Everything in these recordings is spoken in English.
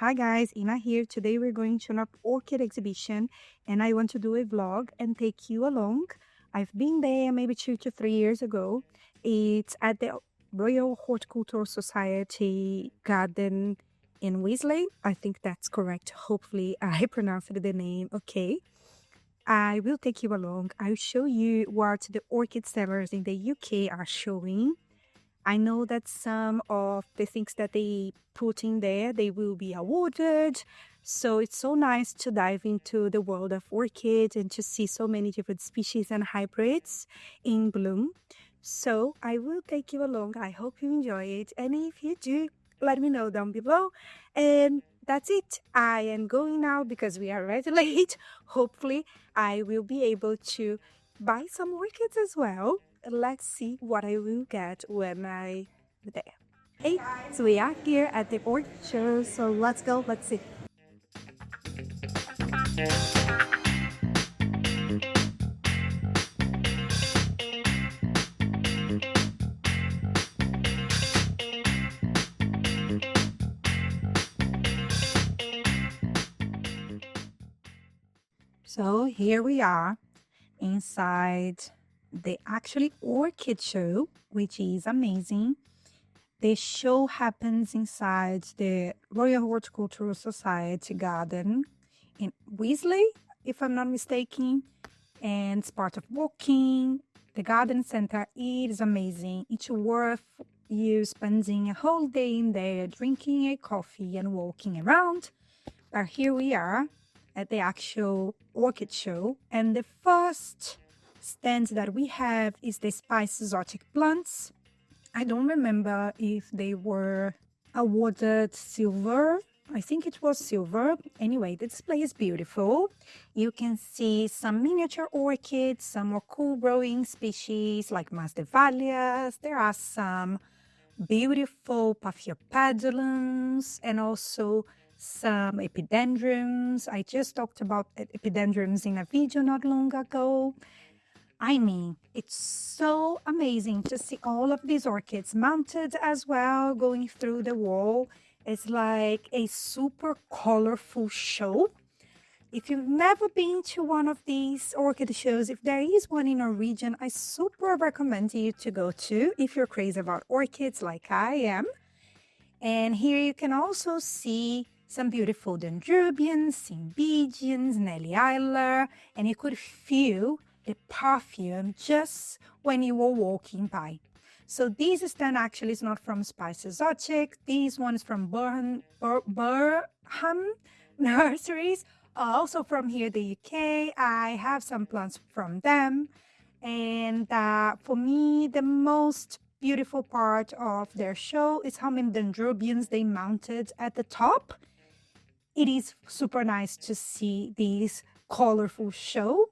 Hi guys, Ina here. Today we're going to an orchid exhibition and I want to do a vlog and take you along. I've been there maybe 2 to 3 years ago. It's at the Royal Horticultural Society garden in Weasley. I think that's correct. Hopefully I pronounced the name okay. I will take you along. I'll show you what the orchid sellers in the UK are showing. I know that some of the things that they put in there, they will be awarded. So it's so nice to dive into the world of orchids and to see so many different species and hybrids in bloom. So I will take you along. I hope you enjoy it. And if you do, let me know down below. And that's it. I am going now because we are already late. Hopefully, I will be able to buy some orchids as well. Let's see what I will get when I'm there. Hey, so we are here at the Orchid Show, so let's go, let's see. So here we are inside the actually Orchid Show, which is amazing. The show happens inside the Royal Horticultural Society garden in Weasley, if I'm not mistaken, and it's part of walking. The garden center is amazing. It's worth you spending a whole day in there, drinking a coffee and walking around. But here we are at the actual Orchid Show, and the first stand that we have is the spice exotic plants. I don't remember if they were awarded silver. I think it was silver. Anyway, the display is beautiful. You can see some miniature orchids, some more cool growing species like Masdevallias. There are some beautiful Paphiopedilums and also some epidendrums. I just talked about epidendrums in a video not long ago. I mean, it's so amazing to see all of these orchids mounted as well, going through the wall. It's like a super colorful show. If you've never been to one of these orchid shows, if there is one in our region, I super recommend you to go to if you're crazy about orchids like I am. And here you can also see some beautiful dendrobiums, cymbidiums, Nelly Isler, and you could feel the perfume just when you were walking by. So this stand actually is not from Spice Exotic. This one is from Burham Nurseries. Also from here, the UK. I have some plants from them. And for me, the most beautiful part of their show is how many dendrobiums they mounted at the top. It is super nice to see this colorful show.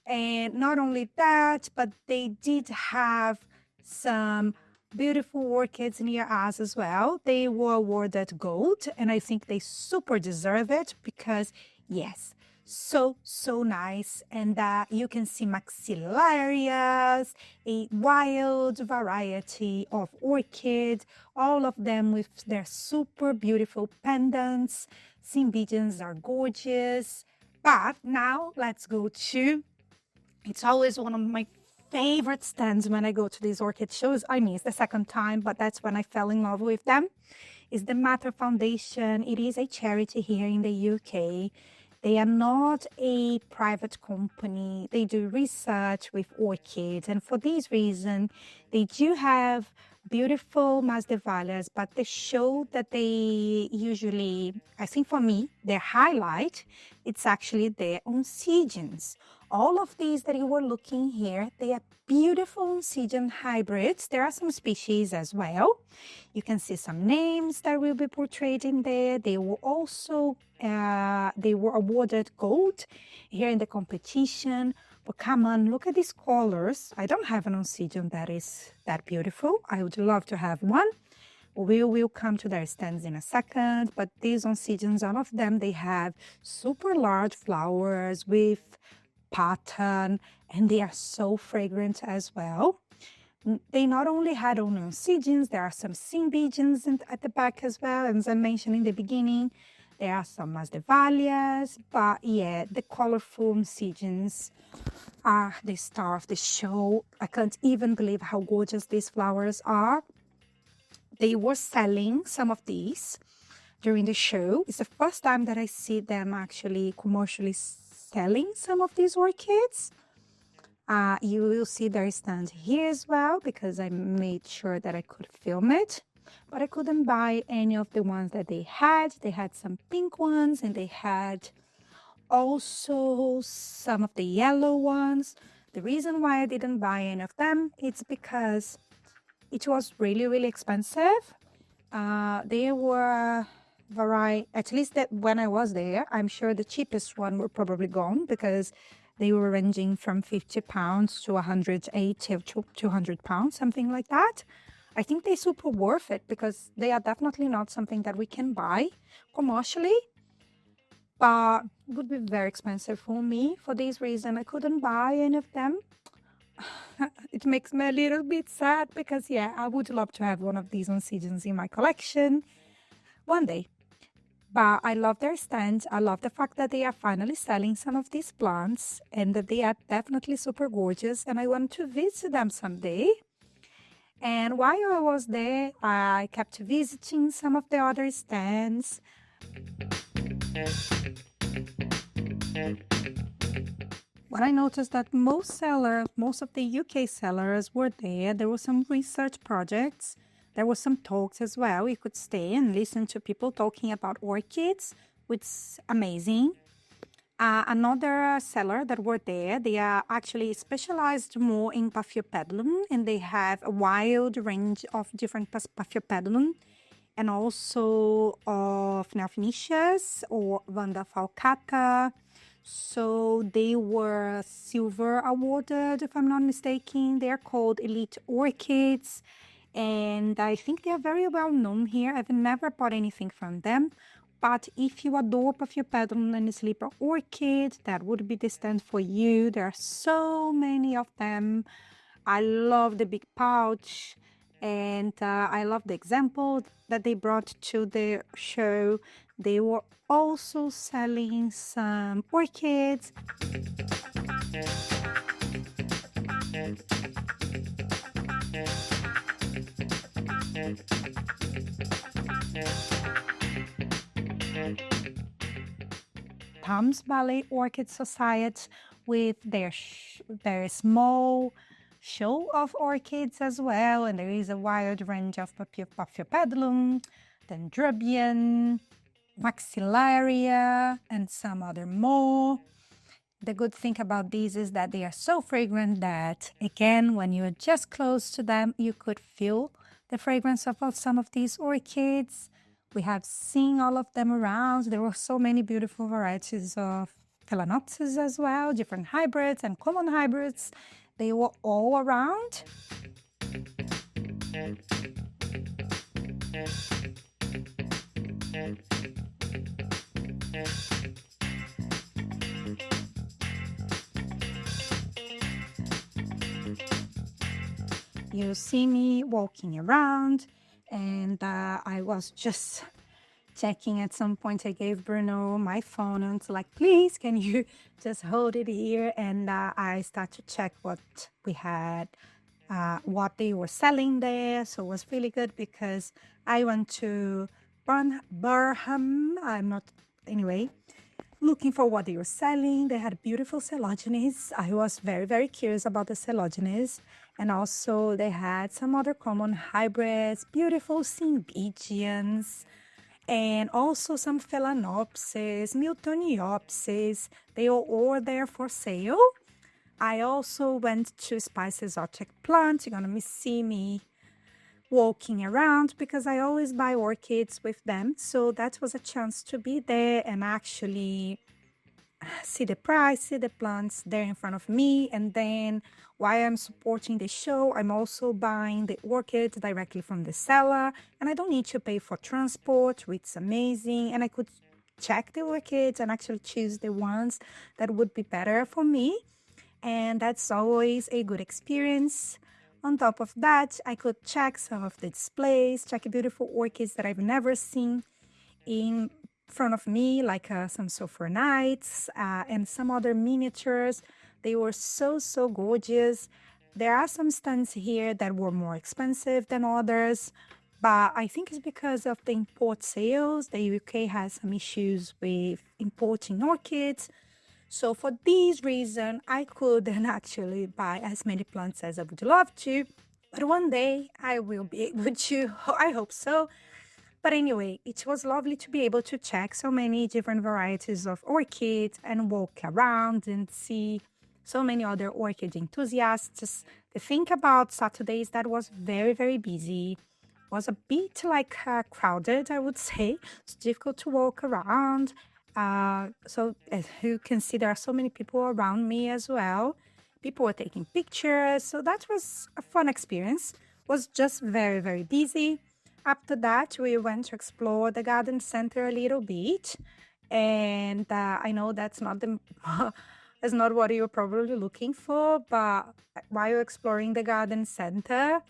And not only that, but they did have some beautiful orchids near us as well. They were awarded gold, and I think they super deserve it because, yes, so nice. And you can see maxillarias, a wild variety of orchid, all of them with their super beautiful pendants. Cymbidiums are gorgeous. But now let's go to, it's always one of my favorite stands when I go to these orchid shows. I mean, it's the second time, but that's when I fell in love with them. Is the Matter Foundation. It is a charity here in the UK. They are not a private company. They do research with orchids. And for this reason, they do have beautiful Masdevallias, but the show that they usually, I think for me, their highlight, it's actually their Oncidiums. All of these that you were looking here, they are beautiful Oncidium hybrids. There are some species as well. You can see some names that will be portrayed in there. They were also, they were awarded gold here in the competition. But come on, look at these colors. I don't have an Oncidium that is that beautiful. I would love to have one. We will come to their stands in a second, but these Oncidiums, all of them, they have super large flowers with pattern, and they are so fragrant as well. They not only had onion seedlings, there are some Cymbidiums at the back as well. As I mentioned in the beginning, there are some Masdevallias, but yeah, the colorful seedlings are the star of the show. I can't even believe how gorgeous these flowers are. They were selling some of these during the show. It's the first time that I see them actually commercially selling some of these orchids. You will see their stand here as well because I made sure that I could film it. But I couldn't buy any of the ones that they had. They had some pink ones and they had also some of the yellow ones. The reason why I didn't buy any of them, it's because it was really, really expensive. They were at least that when I was there, I'm sure the cheapest one were probably gone because they were ranging from £50 to 180 to 200 pounds, something like that. I think they're super worth it because they are definitely not something that we can buy commercially, but it would be very expensive for me. For this reason, I couldn't buy any of them. It makes me a little bit sad because, yeah, I would love to have one of these seedlings in my collection one day. But I love their stand. I love the fact that they are finally selling some of these plants and that they are definitely super gorgeous. And I want to visit them someday. And while I was there, I kept visiting some of the other stands. When I noticed that most of the UK sellers were there, there were some research projects. There were some talks as well. You could stay and listen to people talking about orchids, which is amazing. Another seller that were there, they are actually specialized more in Paphiopedilum, and they have a wide range of different Paphiopedilum and also of Nelphinicias or Vanda falcata. So they were silver awarded, if I'm not mistaken. They're called Elite Orchids, and I think they are very well known here. I've never bought anything from them. But if you adore Paphiopedilum and Sleeper Orchid, that would be the stand for you. There are so many of them. I love the big pouch, and I love the example that they brought to the show. They were also selling some orchids. Thames Valley Orchid Society with their small show of orchids as well, and there is a wide range of Paphiopedilum, Dendrobium, Maxillaria, and some other more. The good thing about these is that they are so fragrant that, again, when you're just close to them, you could feel the fragrance of some of these orchids. We have seen all of them around. There were so many beautiful varieties of Phalaenopsis as well, different hybrids and common hybrids. They were all around. You see me walking around, and I was just checking. At some point I gave Bruno my phone and was like, please, can you just hold it here? And I started to check what we had, what they were selling there. So it was really good because I went to Burham. Looking for what they were selling. They had beautiful Coleogenes. I was very, very curious about the Coleogenes. And also they had some other common hybrids, beautiful Cymbidiums, and also some Phalaenopsis, Miltoniopsis. They were all there for sale. I also went to Spice's Orchid Plant. You're gonna see me walking around because I always buy orchids with them. So that was a chance to be there and actually see the price, see the plants there in front of me. And then while I'm supporting the show, I'm also buying the orchids directly from the seller, and I don't need to pay for transport, which is amazing. And I could check the orchids and actually choose the ones that would be better for me. And that's always a good experience On top of that, I could check some of the displays, check beautiful orchids that I've never seen in front of me, like some sulfur nights and some other miniatures. They were so gorgeous. There are some stands here that were more expensive than others, but I think it's because of the import sales. The UK has some issues with importing orchids. So for this reason, I couldn't actually buy as many plants as I would love to. But one day I will be able to, I hope so. But anyway, it was lovely to be able to check so many different varieties of orchids and walk around and see so many other orchid enthusiasts. The thing about Saturdays that was very busy, was a bit like crowded, I would say. It's difficult to walk around. So as you can see, there are so many people around me as well. People were taking pictures, so that was a fun experience. Was just very busy. After that, we went to explore the garden center a little bit, and I know that's not the that's not what you're probably looking for, but while exploring the garden center,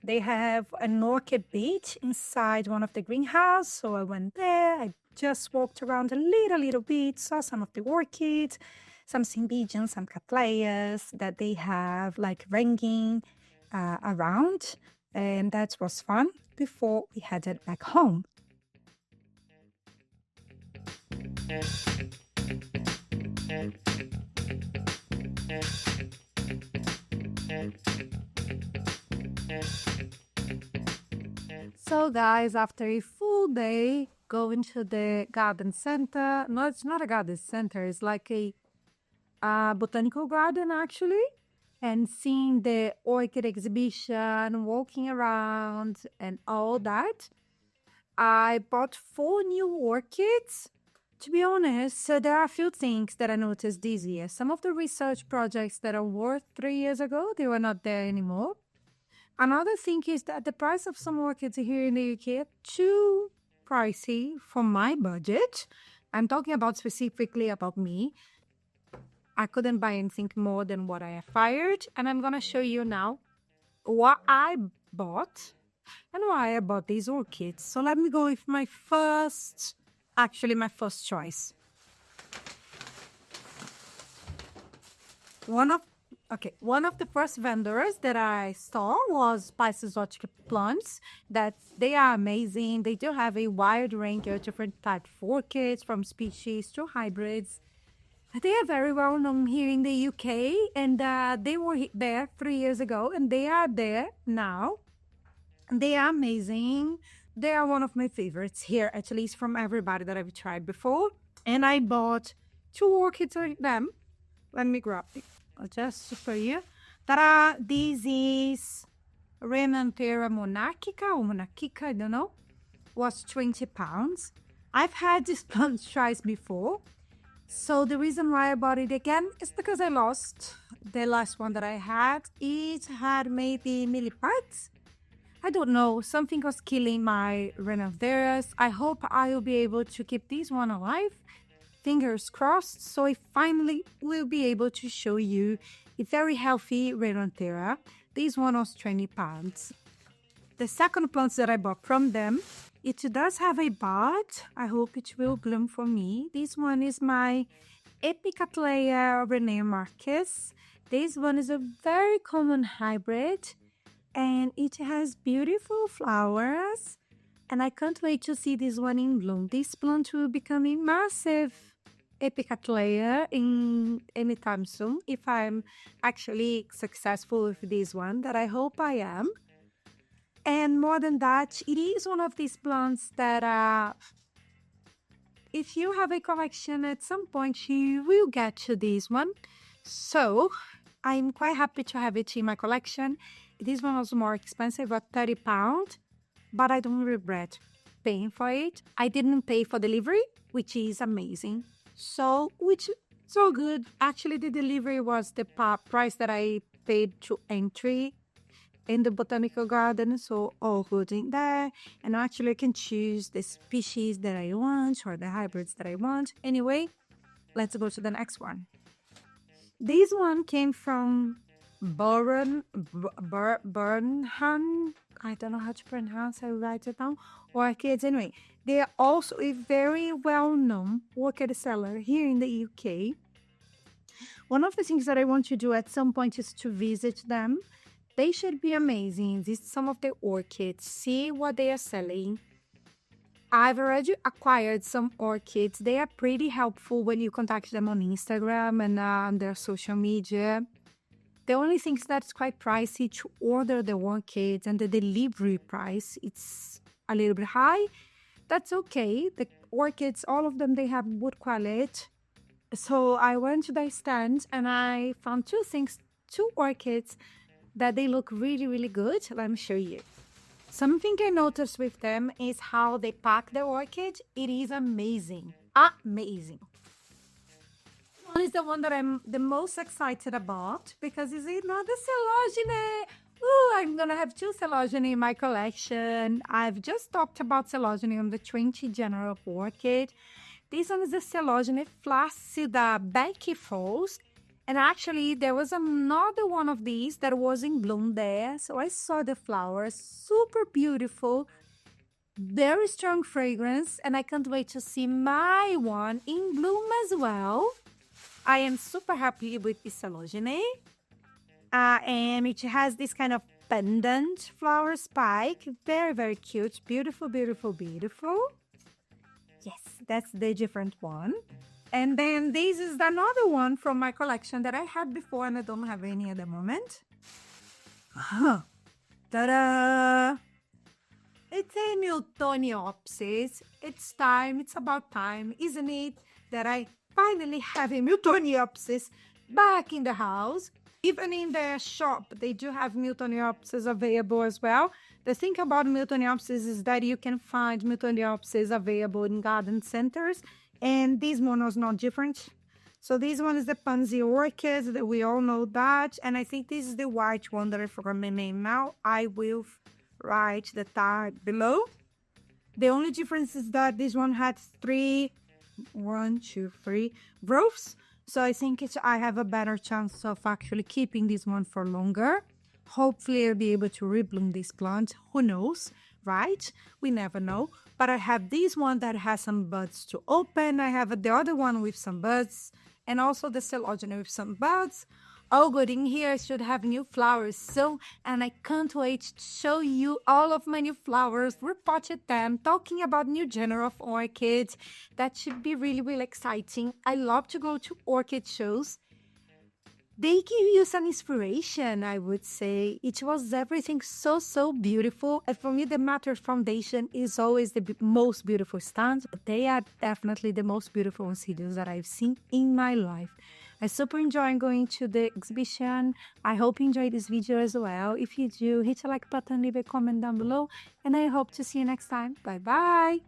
they have an orchid beach inside one of the greenhouse. So I went there. I just walked around a little bit, saw some of the orchids, some cymbidiums, some cattleyas that they have like ringing around, and that was fun before we headed back home. So guys, after a full day going to the garden center, no, it's not a garden center, it's like a botanical garden actually, and seeing the orchid exhibition, walking around and all that, I bought 4 new orchids. To be honest, there are a few things that I noticed this year. Some of the research projects that are worth 3 years ago, they were not there anymore. Another thing is that the price of some orchids here in the UK are too pricey for my budget. I'm talking about specifically about me. I couldn't buy anything more than what I acquired, and I'm gonna show you now what I bought and why I bought these orchids. So let me go with my first choice. One of the first vendors that I saw was Spices Orchid Plants. That they are amazing. They do have a wide range of different types of orchids, from species to hybrids. They are very well known here in the UK, and they were there 3 years ago, and they are there now. They are amazing. They are one of my favorites here, at least from everybody that I've tried before. And I bought 2 orchids of them. Let me grab it just for you. This is Renanthera monarchica or monarchica, I don't know. Was £20. I've had this plant twice before. So the reason why I bought it again is because I lost the last one that I had. It had maybe millipedes. I don't know, something was killing my Renantheras. I hope I will be able to keep this one alive. Fingers crossed. So I finally will be able to show you a very healthy Renanthera. This one was £20. The second plant that I bought from them, it does have a bud. I hope it will bloom for me. This one is my Epicatleya Renee Marquez. This one is a very common hybrid, and it has beautiful flowers, and I can't wait to see this one in bloom. This plant will become a massive Epicatleya in anytime soon, if I'm actually successful with this one, that I hope I am. And more than that, it is one of these plants that if you have a collection at some point, you will get to this one. So I'm quite happy to have it in my collection. This one was more expensive at £30, but I don't regret paying for it. I didn't pay for delivery, which is amazing. So good. Actually, the delivery was the price that I paid to entry in the botanical garden, so all good in there. And actually I can choose the species that I want or the hybrids that I want. Anyway, let's go to the next one. This one came from Burnham. I don't know how to pronounce. I write it down. Orchids. Anyway, they are also a very well-known orchid seller here in the UK. One of the things that I want to do at some point is to visit them. They should be amazing. Visit some of the orchids, see what they are selling. I've already acquired some orchids. They are pretty helpful when you contact them on Instagram and on their social media. The only thing is that it's quite pricey to order the orchids, and the delivery price, it's a little bit high. That's okay. The orchids, all of them, they have good quality. So I went to their stand and I found two orchids that they look really, really good. Let me show you. Something I noticed with them is how they pack the orchid. It is amazing. Amazing. One is the one that I'm the most excited about because it's another Celogene. Ooh, I'm gonna have 2 Celogene in my collection. I've just talked about Celogene on the 20 general orchid. This one is the Celogene flaccida Becky Falls. And actually, there was another one of these that was in bloom there. So I saw the flowers, super beautiful, very strong fragrance. And I can't wait to see my one in bloom as well. I am super happy with this Celogene. And it has this kind of pendant flower spike. Very, very cute. Beautiful, beautiful, beautiful. Yes, that's the different one. And then this is another one from my collection that I had before and I don't have any at the moment. Ta-da! It's a Miltoniopsis. It's time, it's about time, isn't it, that I finally have a Miltoniopsis back in the house. Even in their shop, they do have Miltoniopsis available as well. The thing about Miltoniopsis is that you can find Miltoniopsis available in garden centers, and this one was not different. So this one is the Pansy Orchid, that we all know that, and I think this is the white one that I forgot my name now. I will write the tag below. The only difference is that this one had 3 growths. So I think I have a better chance of actually keeping this one for longer. Hopefully I'll be able to rebloom this plant. Who knows, right? We never know. But I have this one that has some buds to open. I have the other one with some buds. And also the Celogene with some buds. All good. In here I should have new flowers soon. And I can't wait to show you all of my new flowers, repotted them, talking about new genre of orchids. That should be really, really exciting. I love to go to orchid shows. They give you some inspiration, I would say. It was everything so beautiful. And for me, the Matter Foundation is always the most beautiful stand. They are definitely the most beautiful oncidiums that I've seen in my life. I super enjoy going to the exhibition. I hope you enjoyed this video as well. If you do, hit the like button, leave a comment down below, and I hope to see you next time. Bye bye!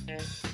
Yes.